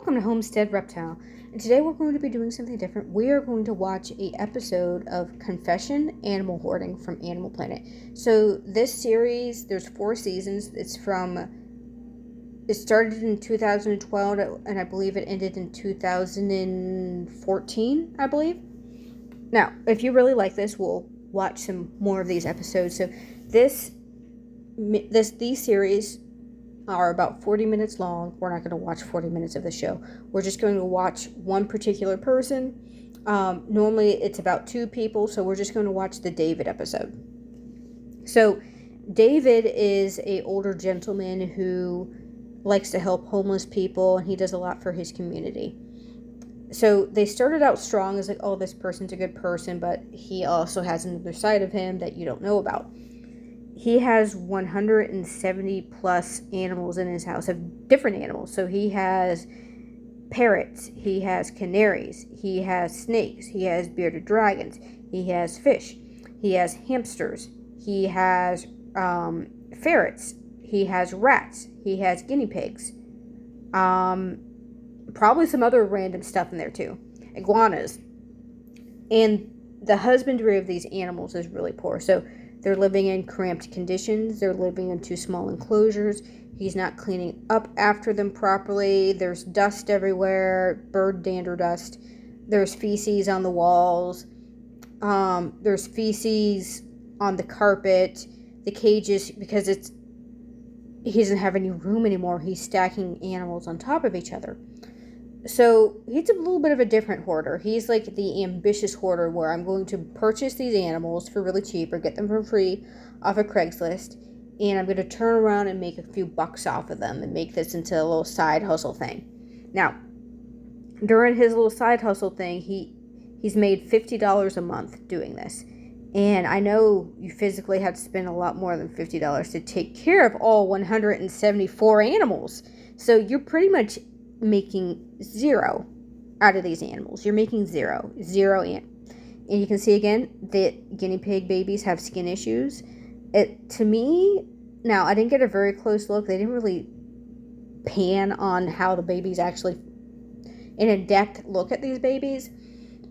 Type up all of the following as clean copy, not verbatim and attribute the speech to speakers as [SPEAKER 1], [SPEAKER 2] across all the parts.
[SPEAKER 1] Welcome to Homestead Reptile, and today we're going to be doing something different. We are going to watch an episode of Confession Animal Hoarding from Animal Planet. So this series, there's 4 seasons. It started in 2012, and I believe it ended in 2014, I believe. Now, if you really like this, we'll watch some more of these episodes. So these series are about 40 minutes long. We're not going to watch 40 minutes of the show. We're just going to watch one particular person. Normally it's about 2 people, so we're just going to watch the David episode. So David is an older gentleman who likes to help homeless people, and he does a lot for his community. So they started out strong as like, oh, this person's a good person, but he also has another side of him that you don't know about. He has 170 plus animals in his house, of different animals. So he has parrots, he has canaries, he has snakes, he has bearded dragons, he has fish, he has hamsters, he has ferrets, he has rats, he has guinea pigs, probably some other random stuff in there too, iguanas. And the husbandry of these animals is really poor. So they're living in cramped conditions. They're living in too small enclosures. He's not cleaning up after them properly. There's dust everywhere, bird dander dust. There's feces on the walls. There's feces on the carpet. The cages, because he doesn't have any room anymore. He's stacking animals on top of each other. So he's a little bit of a different hoarder. He's like the ambitious hoarder, where I'm going to purchase these animals for really cheap or get them for free off of Craigslist, and I'm going to turn around and make a few bucks off of them and make this into a little side hustle thing. Now, during his little side hustle thing, he's made $50 a month doing this. And I know you physically have to spend a lot more than $50 to take care of all 174 animals. So you're pretty much making zero out of these animals. You're making zero. And you can see again that guinea pig babies have skin issues. To me, now I didn't get a very close look. They didn't really pan on how the babies actually in a depth look at these babies,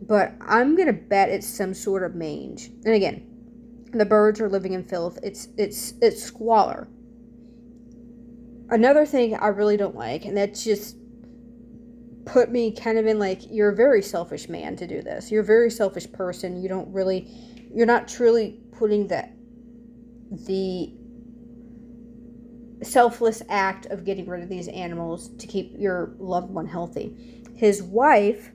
[SPEAKER 1] but I'm gonna bet it's some sort of mange. And again, the birds are living in filth. It's squalor. Another thing I really don't like, and that's just put me kind of in like, you're a very selfish man to do this. You're a very selfish person. You're not truly putting the selfless act of getting rid of these animals to keep your loved one healthy. His wife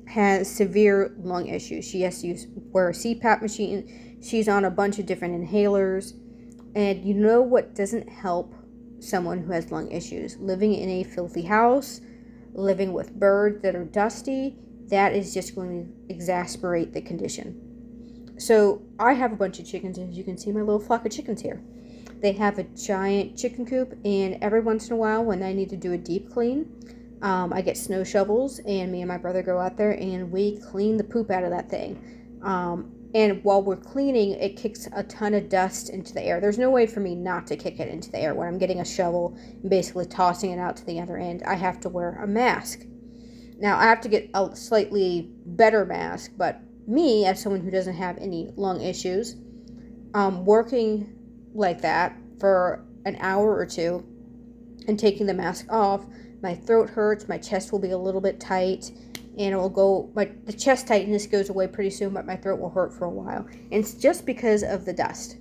[SPEAKER 1] has severe lung issues. She has to wear a CPAP machine. She's on a bunch of different inhalers. And you know what doesn't help someone who has lung issues? Living in a filthy house, living with birds that are dusty, that is just going to exasperate the condition. So I have a bunch of chickens, as you can see, my little flock of chickens here. They have a giant chicken coop, and every once in a while when I need to do a deep clean, I get snow shovels, and me and my brother go out there and we clean the poop out of that thing. And while we're cleaning, it kicks a ton of dust into the air. There's no way for me not to kick it into the air when I'm getting a shovel and basically tossing it out to the other end. I have to wear a mask. Now, I have to get a slightly better mask, but me, as someone who doesn't have any lung issues, working like that for an hour or two and taking the mask off, my throat hurts, my chest will be a little bit tight, and it will go, the chest tightness goes away pretty soon, but my throat will hurt for a while. And it's just because of the dust.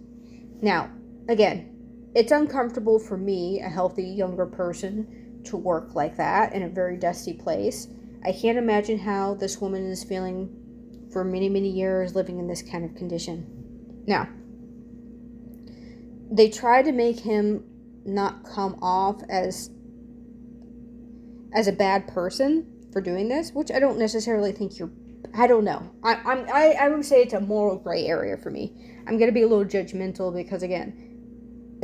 [SPEAKER 1] Now, again, it's uncomfortable for me, a healthy younger person, to work like that in a very dusty place. I can't imagine how this woman is feeling for many, many years living in this kind of condition. Now, they try to make him not come off as a bad person for doing this, which I don't necessarily think I don't know. I would say it's a moral gray area for me. I'm going to be a little judgmental because, again,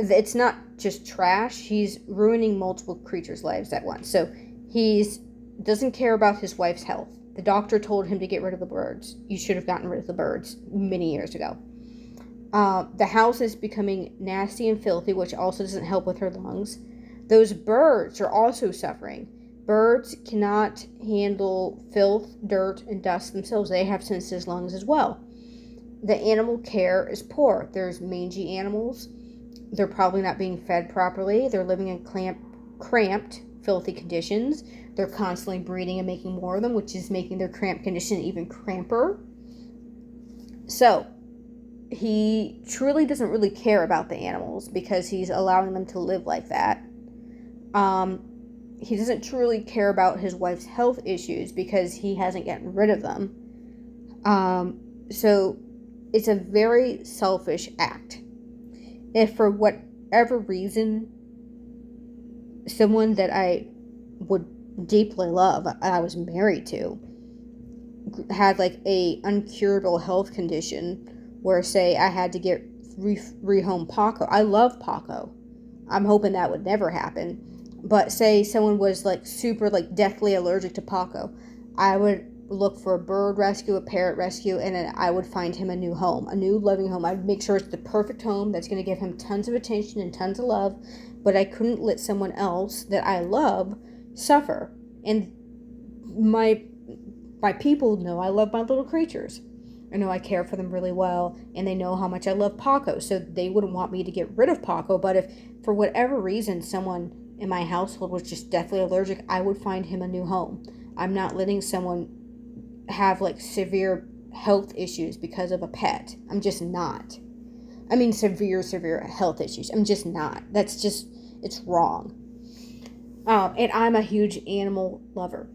[SPEAKER 1] it's not just trash. He's ruining multiple creatures' lives at once. So doesn't care about his wife's health. The doctor told him to get rid of the birds. You should have gotten rid of the birds many years ago. The house is becoming nasty and filthy, which also doesn't help with her lungs. Those birds are also suffering. Birds cannot handle filth, dirt, and dust themselves. They have sensitive lungs as well. The animal care is poor. There's mangy animals. They're probably not being fed properly. They're living in cramped, filthy conditions. They're constantly breeding and making more of them, which is making their cramped condition even cramper. So, he truly doesn't really care about the animals because he's allowing them to live like that. He doesn't truly care about his wife's health issues because he hasn't gotten rid of them. So, it's a very selfish act. If for whatever reason, someone that I would deeply love, I was married to, had like a uncurable health condition where, say, I had to get rehome Paco. I love Paco. I'm hoping that would never happen. But say someone was like super like deathly allergic to Paco, I would look for a bird rescue, a parrot rescue, and then I would find him a new home, a new loving home. I'd make sure it's the perfect home that's going to give him tons of attention and tons of love, but I couldn't let someone else that I love suffer. And my people know I love my little creatures. I know I care for them really well, and they know how much I love Paco, so they wouldn't want me to get rid of Paco. But if for whatever reason someone in my household was just deathly allergic, I would find him a new home. I'm not letting someone have like severe health issues because of a pet. I'm just not. I mean severe health issues. I'm just not. It's wrong. And I'm a huge animal lover.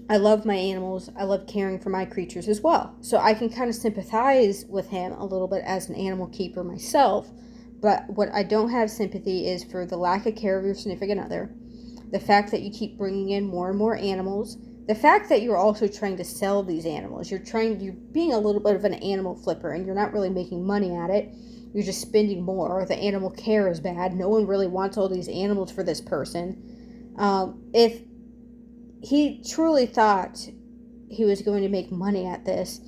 [SPEAKER 1] I love my animals. I love caring for my creatures as well. So I can kind of sympathize with him a little bit as an animal keeper myself. But what I don't have sympathy is for the lack of care of your significant other. The fact that you keep bringing in more and more animals. The fact that you're also trying to sell these animals. You're being a little bit of an animal flipper and you're not really making money at it. You're just spending more. The animal care is bad. No one really wants all these animals for this person. If he truly thought he was going to make money at this,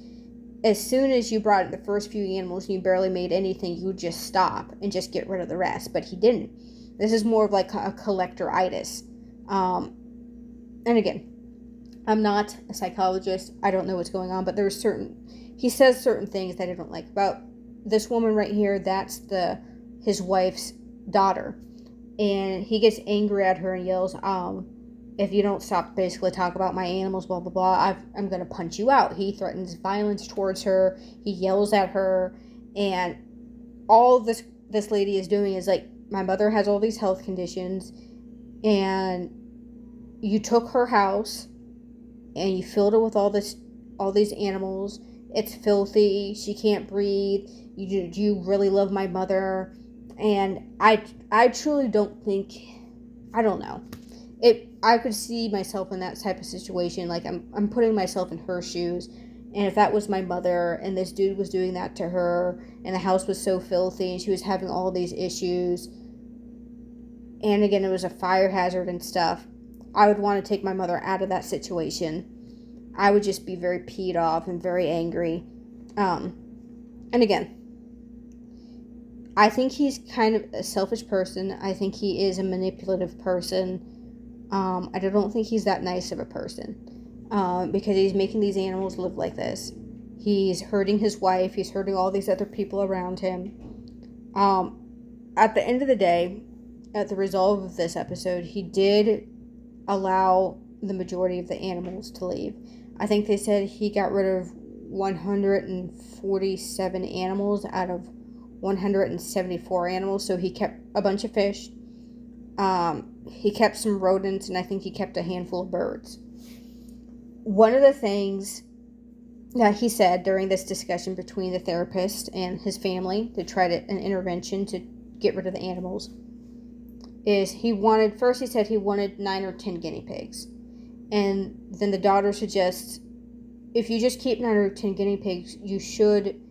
[SPEAKER 1] as soon as you brought in the first few animals and you barely made anything, you would just stop and just get rid of the rest. But he didn't. This is more of like a collector-itis. And again, I'm not a psychologist. I don't know what's going on, but he says certain things that I don't like. About this woman right here, that's his wife's daughter. And he gets angry at her and yells, if you don't stop basically talk about my animals, blah, blah, blah, I'm going to punch you out. He threatens violence towards her. He yells at her. And all this lady is doing is like, my mother has all these health conditions. And you took her house and you filled it with all these animals. It's filthy. She can't breathe. You really love my mother. And I truly don't think, I don't know. I could see myself in that type of situation. Like I'm putting myself in her shoes, and if that was my mother and this dude was doing that to her and the house was so filthy and she was having all these issues, and again it was a fire hazard and stuff, I would want to take my mother out of that situation. I would just be very peed off and very angry. And again, I think he's kind of a selfish person. I think he is a manipulative person. I don't think he's that nice of a person, because he's making these animals live like this. He's hurting his wife. He's hurting all these other people around him. At the end of the day, at the resolve of this episode, he did allow the majority of the animals to leave. I think they said he got rid of 147 animals out of 174 animals, so he kept a bunch of fish. He kept some rodents, and I think he kept a handful of birds. One of the things that he said during this discussion between the therapist and his family to try an intervention to get rid of the animals is he said he wanted 9 or 10 guinea pigs. And then the daughter suggests, if you just keep 9 or 10 guinea pigs, you should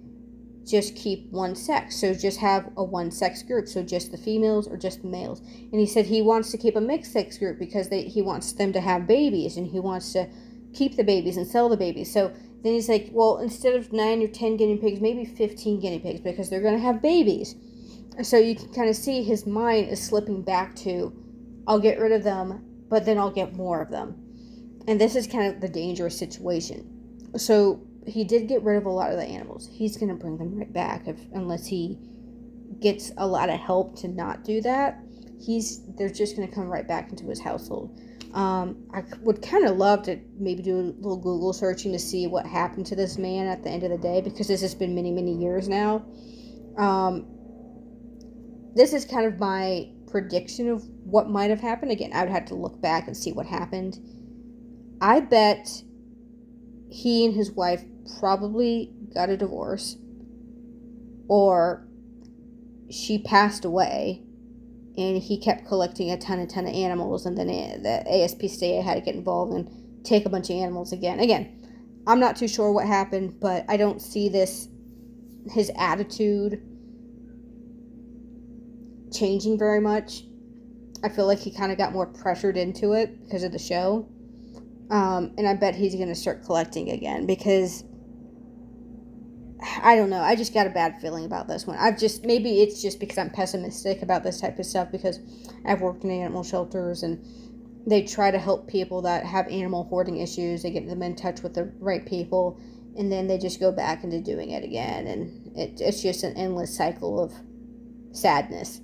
[SPEAKER 1] just keep one sex. So just have a one-sex group. So just the females or just the males. And he said he wants to keep a mixed-sex group because he wants them to have babies. And he wants to keep the babies and sell the babies. So then he's like, well, instead of 9 or 10 guinea pigs, maybe 15 guinea pigs because they're going to have babies. So you can kind of see his mind is slipping back to, I'll get rid of them, but then I'll get more of them. And this is kind of the dangerous situation. So he did get rid of a lot of the animals. He's going to bring them right back unless he gets a lot of help to not do that. They're just going to come right back into his household. I would kind of love to maybe do a little Google searching to see what happened to this man at the end of the day, because this has been many, many years now. This is kind of my prediction of what might have happened. Again, I would have to look back and see what happened. I bet he and his wife probably got a divorce, or she passed away and he kept collecting a ton of animals, and then the ASPCA had to get involved and take a bunch of animals again. Again, I'm not too sure what happened, but I don't see his attitude changing very much. I feel like he kind of got more pressured into it because of the show. And I bet he's going to start collecting again, because I don't know. I just got a bad feeling about this one. Maybe it's just because I'm pessimistic about this type of stuff, because I've worked in animal shelters and they try to help people that have animal hoarding issues. They get them in touch with the right people, and then they just go back into doing it again. And it's just an endless cycle of sadness.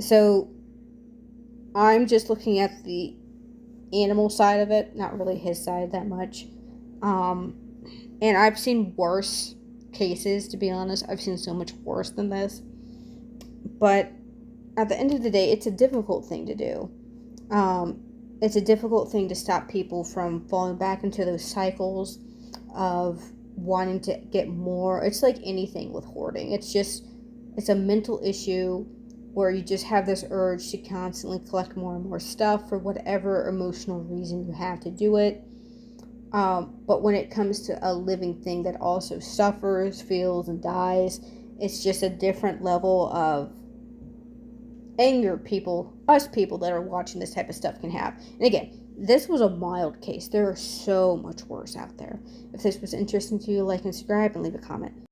[SPEAKER 1] So I'm just looking at the animal side of it, not really his side that much. And I've seen worse cases, to be honest. I've seen so much worse than this. But at the end of the day, it's a difficult thing to do. It's a difficult thing to stop people from falling back into those cycles of wanting to get more. It's like anything with hoarding. It's a mental issue where you just have this urge to constantly collect more and more stuff for whatever emotional reason you have to do it. But when it comes to a living thing that also suffers, feels, and dies, it's just a different level of anger us people that are watching this type of stuff can have. And again, this was a mild case. There are so much worse out there. If this was interesting to you, like and subscribe and leave a comment.